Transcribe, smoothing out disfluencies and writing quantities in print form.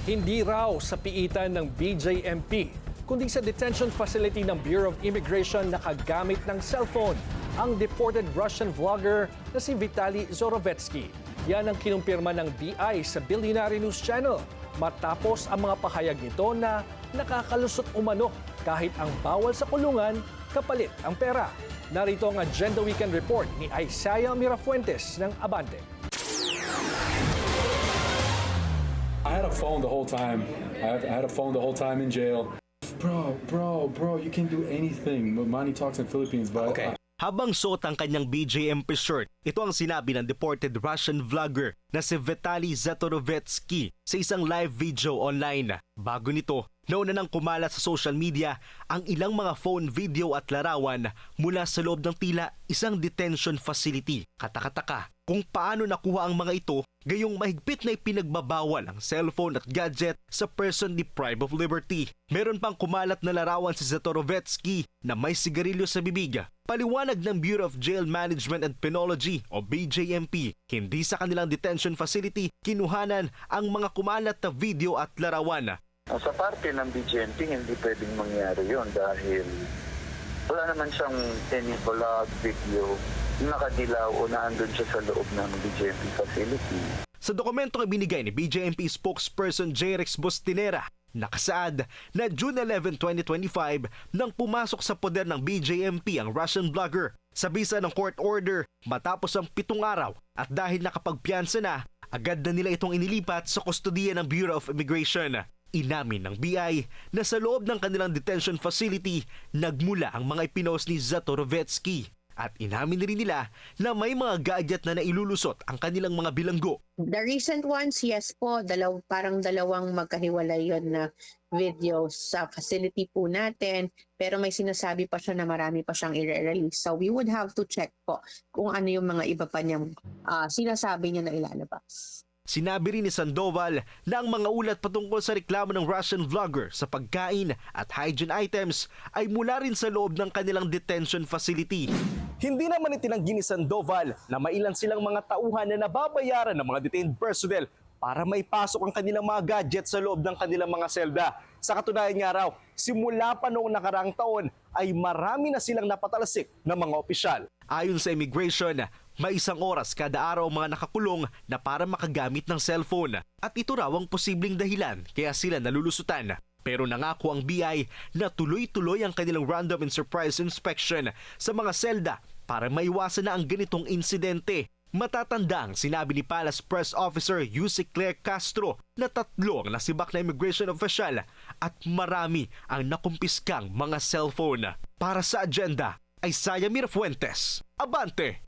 Hindi raw sa piitan ng BJMP, kundi sa detention facility ng Bureau of Immigration nakagamit ng cellphone ang deported Russian vlogger na si Vitaly Zorovetsky. Yan ang kinumpirma ng BI sa Billionaire News Channel matapos ang mga pahayag nito na nakakalusot umano kahit ang bawal sa kulungan kapalit ang pera. Narito ang Agenda Weekend Report ni Isaiah Mirafuentes ng Abante. I had a phone the whole time. I had a phone the whole time in jail. Bro, you can do anything. Money talks in Philippines, but Okay. Habang suot ang kanyang BJMP shirt, ito ang sinabi ng deported Russian vlogger na si Vitaly Zorovetsky sa isang live video online. Bago nito, nauna nang kumalat sa social media ang ilang mga phone video at larawan mula sa loob ng tila isang detention facility. Katakataka kung paano nakuha ang mga ito, gayong mahigpit na ipinagbabawal ang cellphone at gadget sa person deprived of liberty. Meron pang kumalat na larawan si Zorovetsky na may sigarilyo sa bibig. Paliwanag ng Bureau of Jail Management and Penology o BJMP, hindi sa kanilang detention facility kinuhanan ang mga kumalat na video at larawan. Sa parte ng BJMP, hindi pwedeng mangyari yon dahil wala naman siyang any vlog, video, nakadilaw o naandun siya sa loob ng BJMP facility. Sa dokumentong ibinigay ni BJMP spokesperson J. Rex Bustinera, nakasaad na June 11, 2025 nang pumasok sa poder ng BJMP ang Russian vlogger sa bisa ng court order matapos ang 7 araw at dahil nakapagpiyansa na, agad na nila itong inilipat sa kustodiya ng Bureau of Immigration. Inamin ng BI na sa loob ng kanilang detention facility nagmula ang mga ipinost ni Zorovetsky. At inamin rin nila na may mga gadget na nailulusot ang kanilang mga bilanggo. The recent ones, yes po, parang dalawang magkahiwalay yon na videos sa facility po natin. Pero may sinasabi pa siya na marami pa siyang i-release. So we would have to check po kung ano yung mga iba pa niyang sinasabi niya na ilalabas. Sinabi rin ni Sandoval na ang mga ulat patungkol sa reklamo ng Russian vlogger sa pagkain at hygiene items ay mula rin sa loob ng kanilang detention facility. Hindi naman itinanggi ni Sandoval na mailan silang mga tauhan na nababayaran ng mga detained personnel para maipasok ang kanilang mga gadget sa loob ng kanilang mga selda. Sa katunayan nga raw, simula pa noong nakaraang taon ay marami na silang napatalasik ng mga opisyal. Ayon sa immigration, may 1 oras kada araw mga nakakulong na para makagamit ng cellphone. At ito raw ang posibleng dahilan kaya sila nalulusutan. Pero nangako ang BI na tuloy-tuloy ang kanilang random and surprise inspection sa mga selda para maiwasan na ang ganitong insidente. Matatandang sinabi ni Palace Press Officer Yusek Claire Castro na 3 ang nasibak na immigration official at marami ang nakumpiskang mga cellphone. Para sa Agenda, Isaiah Mirafuentes, Abante!